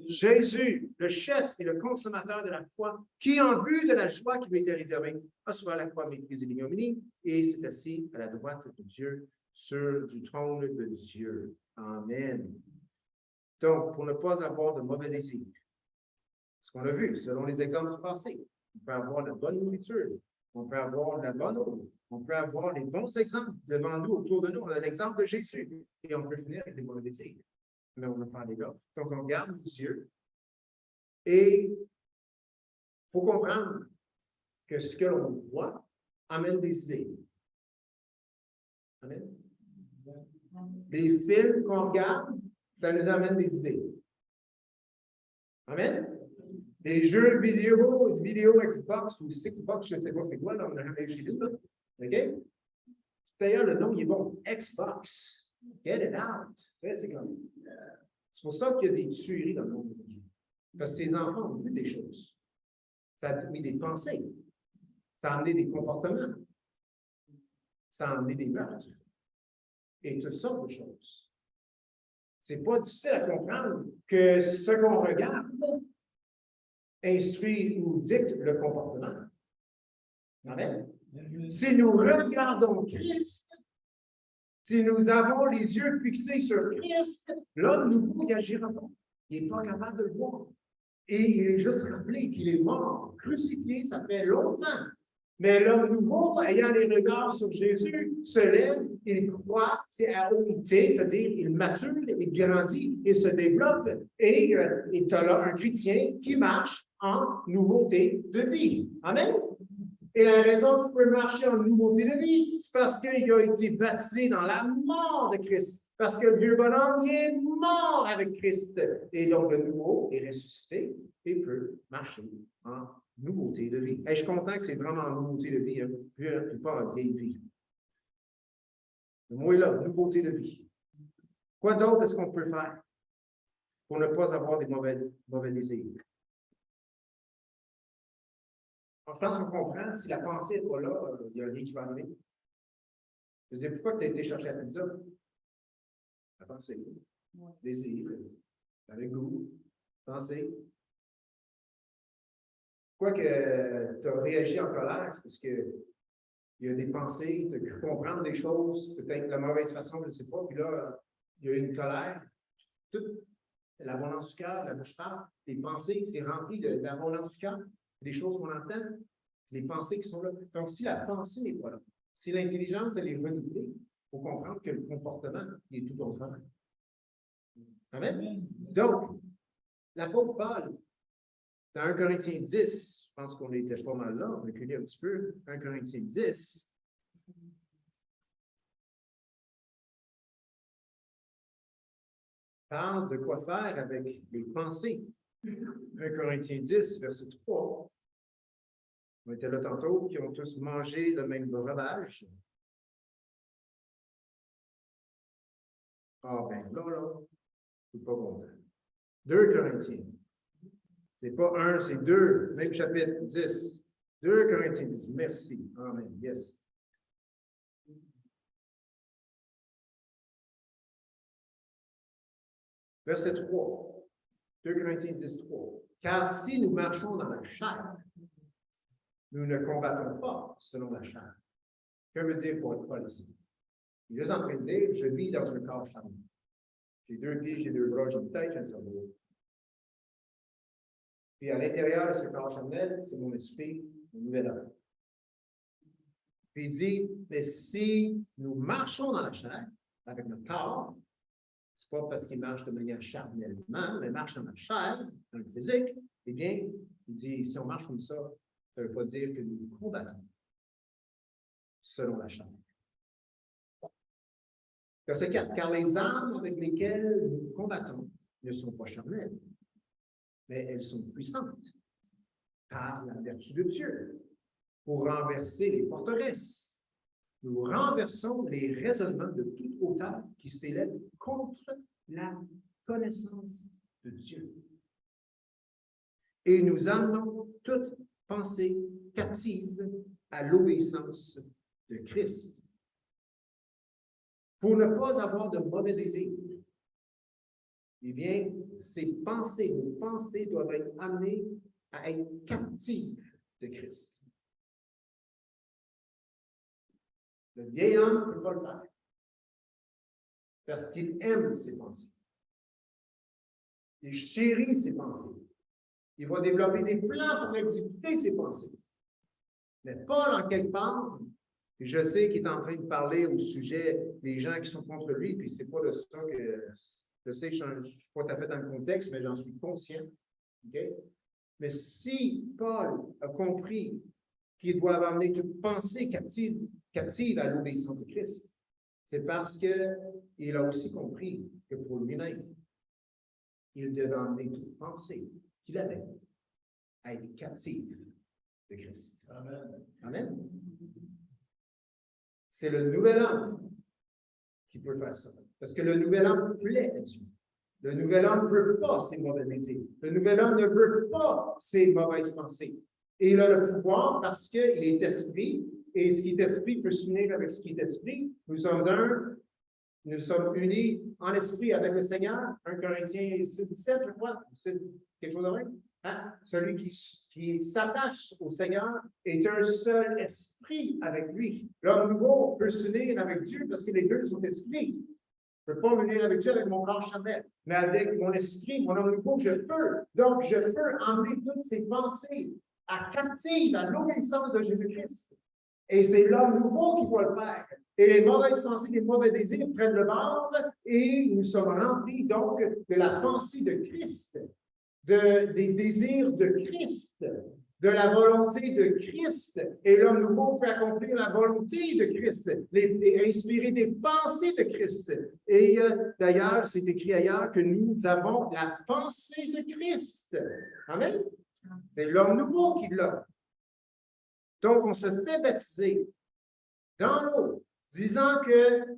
Jésus, le chef et le consommateur de la foi, qui, en vue de la joie qui lui était réservée, a souffert la croix, méprisé l'ignominie, et s'est assis à la droite de Dieu, sur du trône de Dieu. Amen. Donc, pour ne pas avoir de mauvais désirs, ce qu'on a vu, selon les exemples du passé, on peut avoir de la bonne nourriture, on peut avoir de la bonne eau, On peut avoir les bons exemples devant nous, autour de nous. On a l'exemple de Jésus et on peut finir avec des mauvais désirs. Mais on n'a pas les gars. Donc, on regarde nos yeux et il faut comprendre que ce que l'on voit amène des idées. Amen. Les films qu'on regarde, ça nous amène des idées. Amen. Les jeux vidéo Xbox ou Xbox, je ne sais pas c'est quoi, là, on a jamais chez nous, là. OK? D'ailleurs, le nom, il est bon. Xbox. Get it out. C'est pour ça qu'il y a des tueries dans le monde aujourd'hui. Parce que ces enfants ont vu des choses. Ça a mis des pensées. Ça a amené des comportements. Ça a amené des meurtres. Et toutes sortes de choses. C'est pas difficile à comprendre que ce qu'on regarde instruit ou dicte le comportement. Amen. Si nous regardons Christ, si nous avons les yeux fixés sur Christ, l'homme nouveau n'agira pas. Il n'est pas capable de le voir. Et il est juste rappelé qu'il est mort, crucifié, ça fait longtemps. Mais l'homme nouveau, ayant les regards sur Jésus, se lève, il croit, c'est à unité, c'est-à-dire il mature, il grandit, il se développe, et tu as là un chrétien qui marche en nouveauté de vie. Amen. Et la raison qu'il peut marcher en nouveauté de vie, c'est parce qu'il a été baptisé dans la mort de Christ. Parce que le vieux bonhomme, il est mort avec Christ. Et donc, le nouveau est ressuscité et peut marcher en nouveauté de vie. Et je suis content que c'est vraiment en nouveauté de vie, hein, puis pas en vieille vie. Le mot est là, nouveauté de vie. Quoi d'autre est-ce qu'on peut faire pour ne pas avoir des mauvais désirs? Je pense qu'on comprend, si la pensée n'est pas là, il y a rien qui va arriver. Je veux dire, pourquoi tu as été chercher la pizza? La pensée, désir, avec goût, pensée. Pourquoi que tu as réagi en colère? C'est parce qu'il y a des pensées, tu as pu comprendre des choses, peut-être de la mauvaise façon, je ne sais pas, puis là, il y a une colère. Toute l'abondance du cœur, la bouche parle, les pensées, c'est rempli de l'abondance du cœur, des choses qu'on entend, c'est les pensées qui sont là. Donc, si la pensée n'est pas là, si l'intelligence, elle est renouvelée, il faut comprendre que le comportement, il est tout autrement. Amen? Donc, l'apôtre Paul, dans 1 Corinthiens 10, je pense qu'on était pas mal là, on a reculé un petit peu, 1 Corinthiens 10, parle de quoi faire avec les pensées. 1 Corinthiens 10, verset 3. On était là tantôt, qui ont tous mangé le même breuvage. Ah, ben là, c'est pas bon. 2 Corinthiens. C'est pas 1, c'est 2, même chapitre 10. 2 Corinthiens 10. Merci. Amen. Yes. Verset 3. 2 Corinthiens 10, 3. Car si nous marchons dans la chair, nous ne combattons pas selon la chair. Que veut dire pour Paul ici? Il est juste en train de dire, je vis dans un corps charnel. J'ai 2 pieds, j'ai 2 bras, j'ai une tête, j'ai un cerveau. Puis à l'intérieur de ce corps charnel, c'est mon esprit, mon nouvel homme. Puis il dit, mais si nous marchons dans la chair, avec notre corps, c'est pas parce qu'il marche de manière charnellement, mais marche dans la chair, dans le physique, eh bien, il dit, si on marche comme ça ne veut pas dire que nous combattons selon la chair. Verset 4. Car les armes avec lesquelles nous combattons ne sont pas charnelles, mais elles sont puissantes par la vertu de Dieu pour renverser les forteresses. Nous renversons les raisonnements de toute hauteur qui s'élèvent contre la connaissance de Dieu. Et nous amenons toute pensée captive à l'obéissance de Christ. Pour ne pas avoir de mauvais désirs, eh bien, nos pensées doivent être amenées à être captives de Christ. Le vieil homme ne peut pas le faire parce qu'il aime ses pensées. Il chérit ses pensées. Il va développer des plans pour exécuter ses pensées. Mais Paul, en quelque part, Puis je sais qu'il est en train de parler au sujet des gens qui sont contre lui, puis c'est pas de ça que je sais que je ne suis pas tout à fait dans le contexte, mais j'en suis conscient. Okay? Mais si Paul a compris qu'il doit amener toute pensée captive à l'obéissance de Christ, c'est parce qu'il a aussi compris que pour lui-même, il devait amener toute pensée qu'il avait à être captive de Christ. Amen. Amen. C'est le nouvel homme qui peut faire ça. Parce que le nouvel homme plaît à Dieu. Le nouvel homme ne veut pas ses mauvais désirs. Le nouvel homme ne veut pas ses mauvaises pensées. Et il a le pouvoir parce qu'il est esprit. Et ce qui est esprit peut s'unir avec ce qui est esprit. Nous sommes un. Nous sommes unis en esprit avec le Seigneur. 1 Corinthiens 6, 17, je crois. C'est quelque chose de vrai. Hein? Celui qui s'attache au Seigneur est un seul esprit avec lui. L'homme nouveau peut s'unir avec Dieu parce que les deux sont esprits. Je ne peux pas m'unir avec Dieu avec mon corps charnel, mais avec mon esprit, mon homme nouveau, je peux. Donc, je peux emmener toutes ces pensées à captive à l'obéissance de Jésus-Christ. Et c'est l'homme nouveau qui doit le faire. Et les mauvaises pensées, les mauvais désirs prennent le bord et nous sommes remplis donc de la pensée de Christ. Des désirs de Christ, de la volonté de Christ. Et l'homme nouveau peut accomplir la volonté de Christ, inspirer des pensées de Christ. Et d'ailleurs, c'est écrit ailleurs que nous avons la pensée de Christ. Amen? C'est l'homme nouveau qui l'a. Donc, on se fait baptiser dans l'eau, disant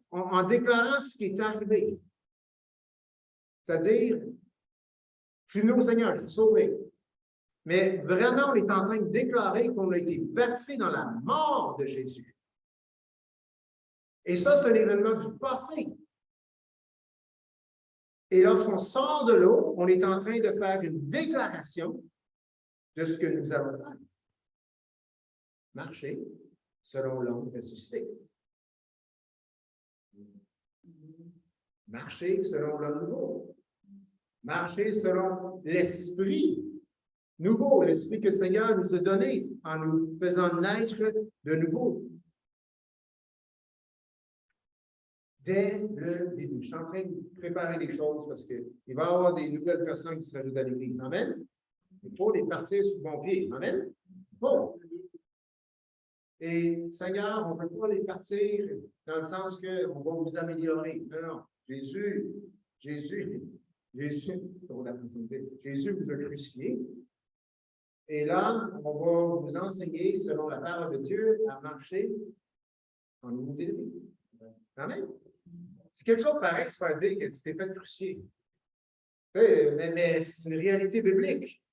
en déclarant ce qui est arrivé. C'est-à-dire, je suis venu au Seigneur, je suis sauvé. Mais vraiment, on est en train de déclarer qu'on a été baptisé dans la mort de Jésus. Et ça, c'est un événement du passé. Et lorsqu'on sort de l'eau, on est en train de faire une déclaration de ce que nous allons faire. Marcher selon l'homme ressuscité. Marcher selon l'homme nouveau. Marcher selon l'esprit nouveau, l'esprit que le Seigneur nous a donné en nous faisant naître de nouveau. Dès le début. Je suis en train de préparer les choses parce qu'il va y avoir des nouvelles personnes qui s'ajoutent à l'Église. Amen. Il faut les partir sur bon pied. Amen. Bon. Et Seigneur, on ne peut pas les partir dans le sens qu'on va vous améliorer. Non, non. Jésus vous a crucifié. Et là, on va vous enseigner, selon la parole de Dieu, à marcher en nouveauté de vie. Amen. C'est quelque chose de pareil de se faire dire que tu t'es fait crucifier. Mais c'est une réalité biblique.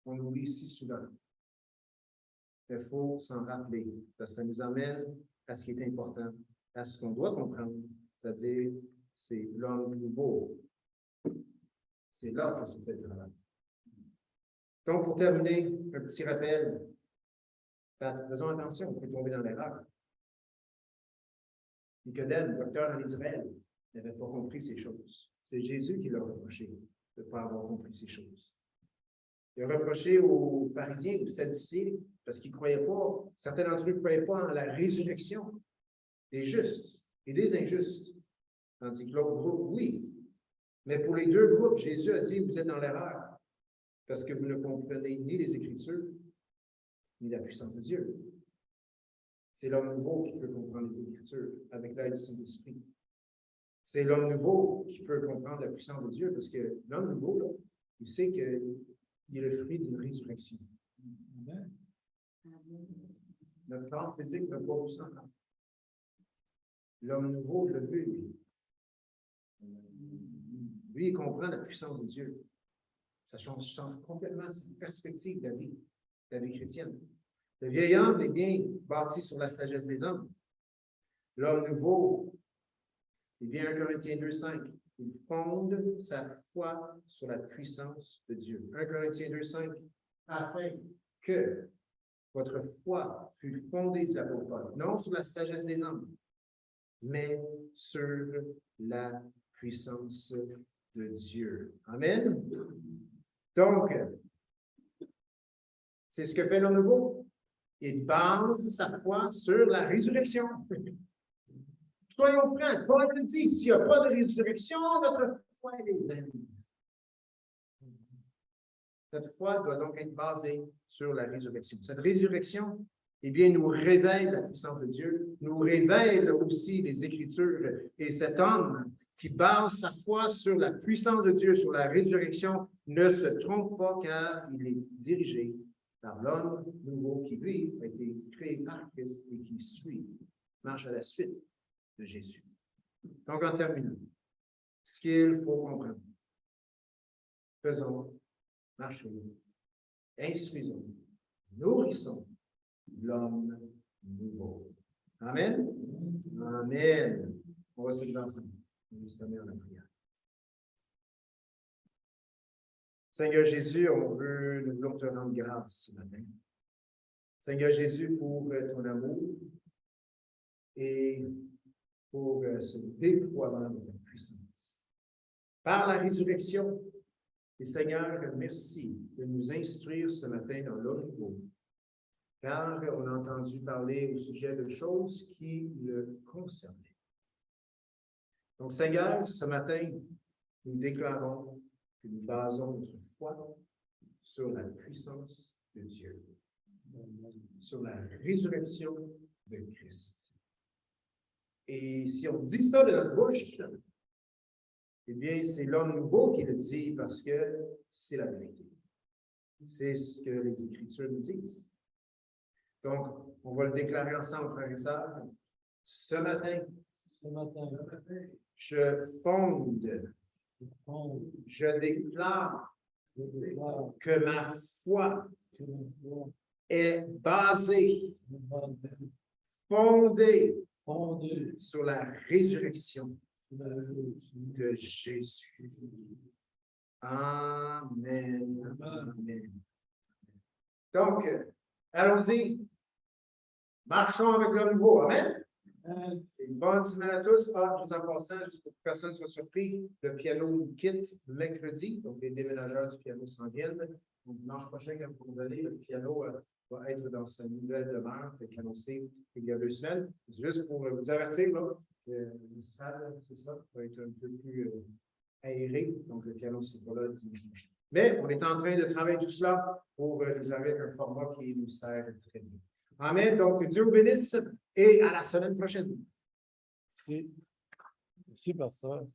On oublie si souvent. Il faut s'en rappeler, parce que ça nous amène à ce qui est important, à ce qu'on doit comprendre, c'est-à-dire, c'est l'homme nouveau. C'est là que se fait le travail. Donc, pour terminer, un petit rappel. Faisons attention, on peut tomber dans l'erreur. Nicodème, docteur en Israël, n'avait pas compris ces choses. C'est Jésus qui l'a reproché de ne pas avoir compris ces choses. Il a reproché aux pharisiens, aux sadducéens, parce qu'ils ne croyaient pas, certains d'entre eux ne croyaient pas en la résurrection des justes et des injustes. Tandis que l'autre groupe, oui. Mais pour les deux groupes, Jésus a dit, vous êtes dans l'erreur, parce que vous ne comprenez ni les Écritures, ni la puissance de Dieu. C'est l'homme nouveau qui peut comprendre les Écritures avec l'aide du Saint-Esprit. C'est l'homme nouveau qui peut comprendre la puissance de Dieu, parce que l'homme nouveau, là, il sait qu'il est le fruit d'une résurrection. Amen. Notre corps physique n'a pas poussé encore. L'homme nouveau le veut, lui. Lui, il comprend la puissance de Dieu. Ça change complètement cette perspective de la vie chrétienne. Le vieil homme est bien bâti sur la sagesse des hommes. L'homme nouveau, il vient 1 Corinthiens 2,5. Il fonde sa foi sur la puissance de Dieu. 1 Corinthiens 2,5. Afin que votre foi fût fondée, dit l'apôtre Paul, non sur la sagesse des hommes, mais sur la puissance de Dieu. Amen. Donc, c'est ce que fait l'homme nouveau. Il base sa foi sur la résurrection. Soyons francs, Paul le dit, s'il n'y a pas de résurrection, notre foi est vaine. Notre foi doit donc être basée sur la résurrection. Cette résurrection, eh bien, nous révèle la puissance de Dieu, nous révèle aussi les Écritures. Et cet homme qui base sa foi sur la puissance de Dieu, sur la résurrection, ne se trompe pas car il est dirigé par l'homme nouveau qui, lui, a été créé par Christ et qui suit, marche à la suite de Jésus. Donc, en terminant, ce qu'il faut comprendre, faisons, marchons, instruisons, nourrissons l'homme nouveau. Amen? Amen. On va se lever ensemble. On va se terminer en la prière. Seigneur Jésus, nous voulons te rendre grâce ce matin. Seigneur Jésus, pour ton amour et pour ce déploiement de ta puissance. Par la résurrection, et Seigneur, merci de nous instruire ce matin dans l'homme nouveau, car on a entendu parler au sujet de choses qui le concernaient. Donc, Seigneur, ce matin, nous déclarons que nous basons notre foi sur la puissance de Dieu, sur la résurrection de Christ. Et si on dit ça de notre bouche, eh bien, c'est l'homme nouveau qui le dit parce que c'est la vérité. C'est ce que les Écritures nous disent. Donc, on va le déclarer ensemble, frères et sœurs. Ce matin, je fonde, je déclare que ma foi est basée, fondée sur la résurrection de Jésus. Amen. Amen. Donc, allons-y. Marchons avec le nouveau. Amen. Une bonne semaine à tous. Tout en passant, juste pour que personne ne soit surpris, le piano quitte mercredi. Donc, les déménageurs du piano s'en viennent. Donc, dimanche prochain, quand vous allez, le piano va être dans sa nouvelle demeure, qui est annoncé il y a 2 semaines. C'est juste pour vous avertir, là, que le salle, c'est ça, va être un peu plus aéré. Donc, le piano ne sera pas là dimanche prochain. Mais on est en train de travailler tout cela pour les avec un format qui nous sert très bien. Amen. Donc, Dieu vous bénisse et à la semaine prochaine. Merci, pasteur.